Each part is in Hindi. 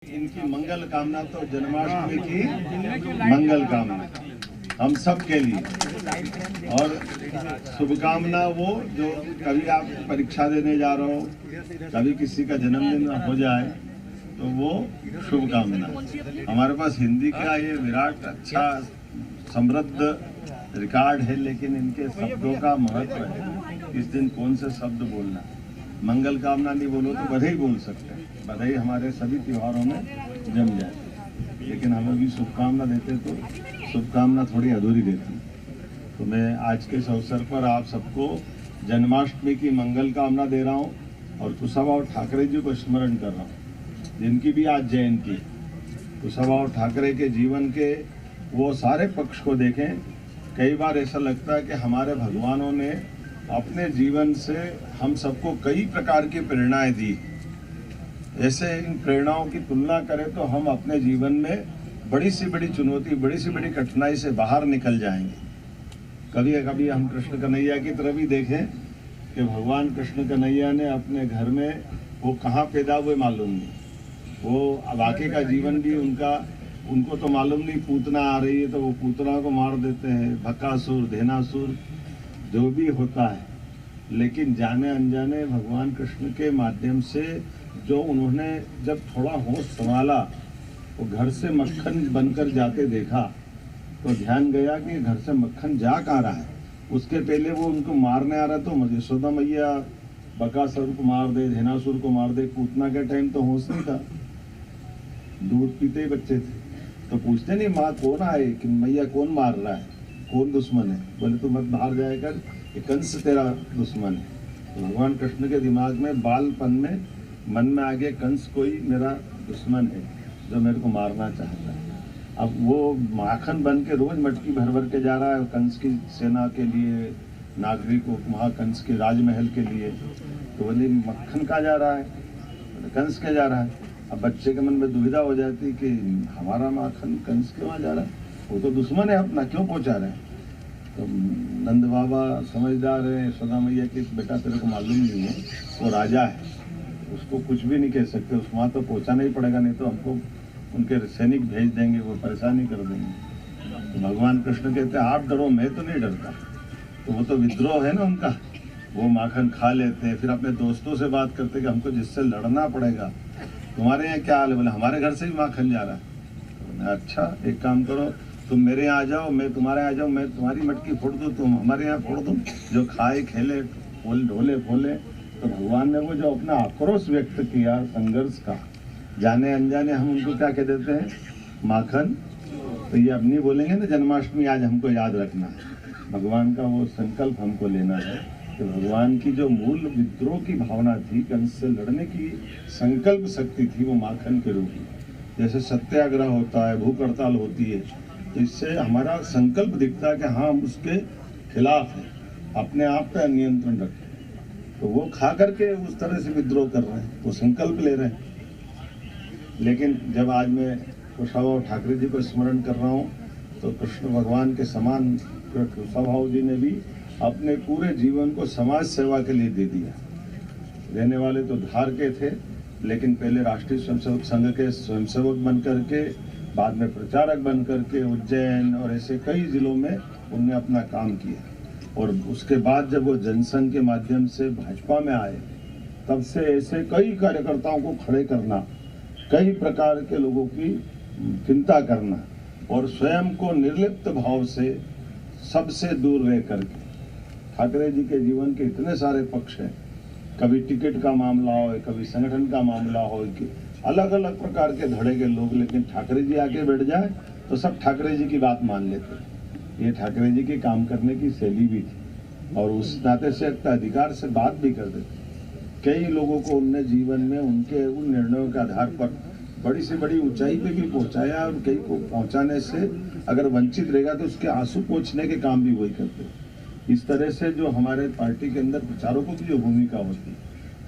इनकी मंगल कामना तो जन्माष्टमी की मंगल कामना हम सब के लिए और शुभकामना वो जो कभी आप परीक्षा देने जा रहे हो, कभी किसी का जन्मदिन हो जाए तो वो शुभकामना। हमारे पास हिंदी का ये विराट अच्छा समृद्ध रिकॉर्ड है, लेकिन इनके शब्दों का महत्व है। इस दिन कौन से शब्द बोलना, मंगल कामना नहीं बोलो तो बधाई बोल सकते हैं। बधाई हमारे सभी त्योहारों में जम जाए, लेकिन हमें भी शुभकामना देते तो शुभकामना थोड़ी अधूरी देती। तो मैं आज के इस अवसर पर आप सबको जन्माष्टमी की मंगल कामना दे रहा हूँ और कुशाभाऊ ठाकरे जी को स्मरण कर रहा हूँ, जिनकी भी आज जयंती। कुशाभाऊ ठाकरे के जीवन के वो सारे पक्ष को देखें। कई बार ऐसा लगता है कि हमारे भगवानों ने अपने जीवन से हम सबको कई प्रकार की प्रेरणाएं दी। ऐसे इन प्रेरणाओं की तुलना करें तो हम अपने जीवन में बड़ी सी बड़ी चुनौती, बड़ी सी बड़ी कठिनाई से बाहर निकल जाएंगे। कभी कभी हम कृष्ण कन्हैया की तरफ ही देखें कि भगवान कृष्ण कन्हैया ने अपने घर में वो कहाँ पैदा हुए मालूम नहीं। वो वाकई का जीवन भी उनको तो मालूम नहीं, पूतना आ रही है तो वो पूतना को मार देते हैं, बकासुर, धेनासुर जो भी होता है। लेकिन जाने अनजाने भगवान कृष्ण के माध्यम से जो उन्होंने जब थोड़ा होश संभाला, वो घर से मक्खन बनकर जाते देखा तो ध्यान गया कि घर से मक्खन जा कहाँ रहा है। उसके पहले वो उनको मारने आ रहा तो यशोदा मैया बकासुर को मार दे, धेनासुर को मार दे। पूतना के टाइम तो होश नहीं था, दूध पीते ही बच्चे थे, तो पूछते नहीं माँ कौन आए कि मैया कौन मार रहा है, कौन दुश्मन है। बोले तू मत बाहर जाएगा, कंस तेरा दुश्मन है। तो भगवान कृष्ण के दिमाग में बालपन में मन में आ गया कंस कोई मेरा दुश्मन है जो मेरे को मारना चाहता है। अब वो माखन बन के रोज मटकी भर भर के जा रहा है कंस की सेना के लिए, नागरिकों वहाँ कंस के राजमहल के लिए। तो बोले मक्खन कहाँ जा रहा है, कंस के जा रहा है। अब बच्चे के मन में दुविधा हो जाती कि हमारा माखन कंस के वहाँ जा रहा है, वो तो दुश्मन है अपना, क्यों पहुँचा रहे हैं। तो नंद बाबा समझदार है, यशोदा मैया की बेटा तेरे को मालूम नहीं है वो राजा है, उसको कुछ भी नहीं कह सकते, उस वहाँ तो पहुँचाना ही पड़ेगा, नहीं तो हमको उनके सैनिक भेज देंगे, वो परेशानी कर देंगे। तो भगवान कृष्ण कहते हैं आप डरो, मैं तो नहीं डरता। तो वो तो विद्रोह है ना उनका, वो माखन खा लेते हैं, फिर अपने दोस्तों से बात करते कि हमको जिससे लड़ना पड़ेगा। तुम्हारे यहाँ क्या हाल है, बोले हमारे घर से भी माखन जा रहा है। अच्छा एक काम करो, तुम मेरे यहाँ आ जाओ, मैं तुम्हारे यहाँ आ जाऊँ, मैं तुम्हारी मटकी फोड़ दूँ, तुम हमारे यहाँ फोड़ दो, जो खाए खेले ढोले फोले। तो भगवान ने वो जो अपना आक्रोश व्यक्त किया संघर्ष का, जाने अनजाने हम उनको क्या कह देते हैं, माखन। तो ये अब नहीं बोलेंगे ना जन्माष्टमी आज हमको याद रखना है। भगवान का वो संकल्प हमको लेना है कि भगवान की जो मूल विद्रोह की भावना थी, कंस से लड़ने की संकल्प शक्ति थी, वो माखन के रूप में। जैसे सत्याग्रह होता है, भूख हड़ताल होती है, तो इससे हमारा संकल्प दिखता है कि हाँ हम उसके खिलाफ हैं, अपने आप पर नियंत्रण रखें। तो वो खा करके उस तरह से विद्रोह कर रहे हैं, वो संकल्प ले रहे हैं। लेकिन जब आज मैं कुशाभाऊ ठाकरे जी को स्मरण कर रहा हूँ, तो कृष्ण भगवान के समान कुशाभाऊ जी ने भी अपने पूरे जीवन को समाज सेवा के लिए दे दिया। रहने वाले तो धार के थे, लेकिन पहले राष्ट्रीय स्वयंसेवक संघ के स्वयंसेवक बन करके, बाद में प्रचारक बन करके उज्जैन और ऐसे कई जिलों में उनने अपना काम किया। और उसके बाद जब वो जनसंघ के माध्यम से भाजपा में आए, तब से ऐसे कई कार्यकर्ताओं को खड़े करना, कई प्रकार के लोगों की चिंता करना और स्वयं को निर्लिप्त भाव से सबसे दूर रह करके। ठाकरे जी के जीवन के इतने सारे पक्ष हैं, कभी टिकट का मामला हो, कभी संगठन का मामला हो, कि अलग अलग प्रकार के धड़े के लोग, लेकिन ठाकरे जी आके बैठ जाए तो सब ठाकरे जी की बात मान लेते। ये ठाकरे जी के काम करने की शैली भी थी और उस नाते से अधिकार से बात भी कर देते। कई लोगों को उनने जीवन में उनके उन निर्णयों के आधार पर बड़ी से बड़ी ऊंचाई पे भी पहुंचाया, और कई को पहुंचाने से अगर वंचित रहेगा तो उसके आंसू पोंछने के काम भी वही करते। इस तरह से जो हमारे पार्टी के अंदर प्रचारकों की जो भूमिका होती,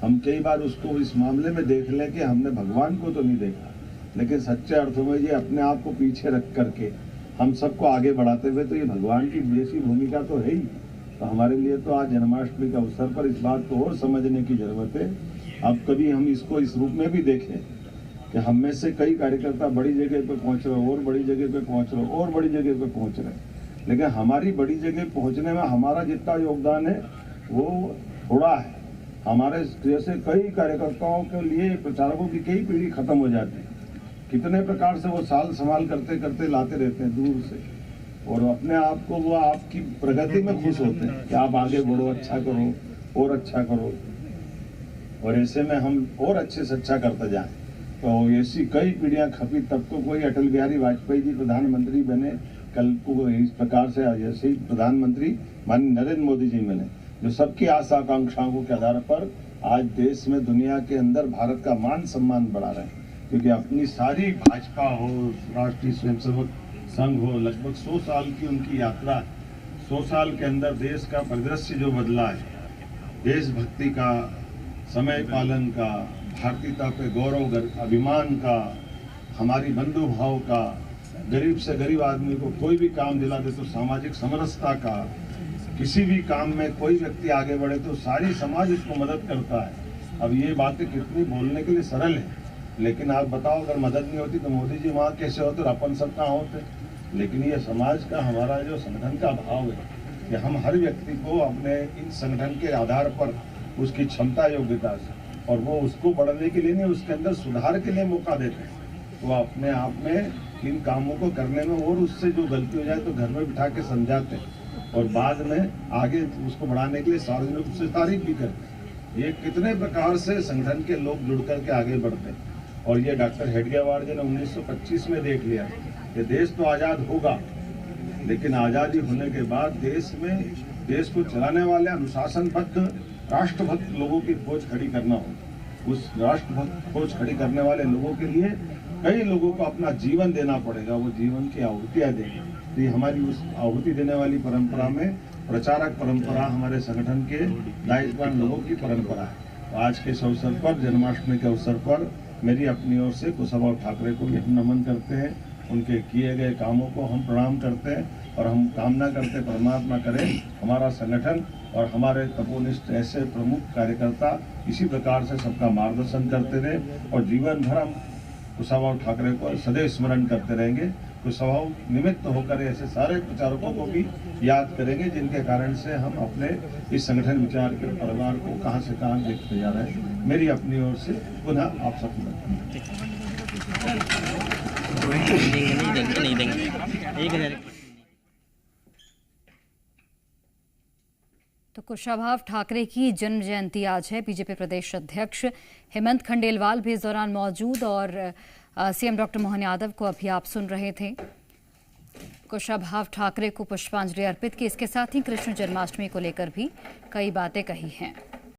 हम कई बार उसको इस मामले में देख लें कि हमने भगवान को तो नहीं देखा, लेकिन सच्चे अर्थों में ये अपने आप को पीछे रख करके हम सबको आगे बढ़ाते हुए, तो ये भगवान की जैसी भूमिका तो है ही। तो हमारे लिए तो आज जन्माष्टमी के अवसर पर इस बात को और समझने की जरूरत है। अब कभी हम इसको इस रूप में भी देखें कि हम में से कई कार्यकर्ता बड़ी जगह पे पहुंच रहे, और बड़ी जगह पे पहुंच रहे, और बड़ी जगह पे पहुंच रहे, लेकिन हमारी बड़ी जगह पहुंचने में हमारा जितना योगदान है वो थोड़ा है। हमारे जैसे कई कार्यकर्ताओं के लिए प्रचारकों की कई पीढ़ी खत्म हो जाती है। कितने प्रकार से वो साल संभाल करते करते लाते रहते हैं दूर से, और अपने आप को वो आपकी प्रगति में खुश होते हैं कि आप आगे बढ़ो, अच्छा करो और अच्छा करो, और ऐसे में हम और अच्छे से अच्छा करते जाएं। तो ऐसी कई पीढ़ियां खपी, तब तो कोई अटल बिहारी वाजपेयी जी प्रधानमंत्री बने, कल को इस प्रकार से जैसे ही प्रधानमंत्री माननीय नरेंद्र मोदी जी बने, जो सबकी आशा आकांक्षाओं के आधार पर आज देश में दुनिया के अंदर भारत का मान सम्मान बढ़ा रहे हैं। क्योंकि अपनी सारी भाजपा हो, राष्ट्रीय स्वयंसेवक संघ हो, लगभग 100 साल की उनकी यात्रा है। 100 साल के अंदर देश का परिदृश्य जो बदला है, देशभक्ति का, समय पालन का, भारतीयता पे गौरव अभिमान का, हमारी बंधु भाव का, गरीब से गरीब आदमी को कोई भी काम दिला दे तो सामाजिक समरसता का, किसी भी काम में कोई व्यक्ति आगे बढ़े तो सारी समाज उसको मदद करता है। अब ये बातें कितनी बोलने के लिए सरल है, लेकिन आप बताओ अगर मदद नहीं होती तो मोदी जी वहाँ कैसे होते और अपन सब कहाँ होते। लेकिन ये समाज का हमारा जो संगठन का भाव है कि हम हर व्यक्ति को अपने इन संगठन के आधार पर उसकी क्षमता योग्यता से, और वो उसको बढ़ने के लिए नहीं, उसके अंदर सुधार के लिए मौका देते हैं। वो अपने आप में इन कामों को करने में, और उससे जो गलती हो जाए तो घर में बिठा के समझाते हैं, और बाद में आगे उसको बढ़ाने के लिए सार्वजनिक रूप से तारीफ भी करते हैं। ये कितने प्रकार से संगठन के लोग जुड़ करके आगे बढ़ते हैं। और ये डॉक्टर हेडगेवार जी ने 1925 में देख लिया कि देश तो आज़ाद होगा, लेकिन आज़ादी होने के बाद देश में देश को चलाने वाले अनुशासनबद्ध राष्ट्रभक्त लोगों की खोज खड़ी करना होगा। उस राष्ट्रभक्त खोज खड़ी करने वाले लोगों के लिए कई लोगों को अपना जीवन देना पड़ेगा, वो जीवन की आहुतियाँ देंगे। तो ये हमारी उस आहुति देने वाली परंपरा में प्रचारक परंपरा हमारे संगठन के दायित्ववान लोगों की परंपरा है। तो आज के इस अवसर पर, जन्माष्टमी के अवसर पर, मेरी अपनी ओर से कुशाभाऊ ठाकरे को भी हम नमन करते हैं। उनके किए गए कामों को हम प्रणाम करते हैं, और हम कामना करते परमात्मा करें हमारा संगठन और हमारे तपोनिष्ठ ऐसे प्रमुख कार्यकर्ता इसी प्रकार से सबका मार्गदर्शन करते रहे, और जीवन भर हम कुशाभाऊ ठाकरे को सदैव स्मरण करते रहेंगे। कुशाभाऊ निमित्त होकर ऐसे सारे प्रचारकों को भी याद करेंगे जिनके कारण से हम अपने इस संगठन विचार के परिवार को कहां से कहां देखते जा रहे हैं। मेरी अपनी ओर से पुनः आप सबको नहीं देंगे। तो कुशाभाऊ ठाकरे की जन्म जयंती आज है। बीजेपी प्रदेश अध्यक्ष हेमंत खंडेलवाल भी इस दौरान मौजूद, और सीएम डॉक्टर मोहन यादव को अभी आप सुन रहे थे। कुशाभाऊ ठाकरे को पुष्पांजलि अर्पित की। इसके साथ ही कृष्ण जन्माष्टमी को लेकर भी कई बातें कही हैं।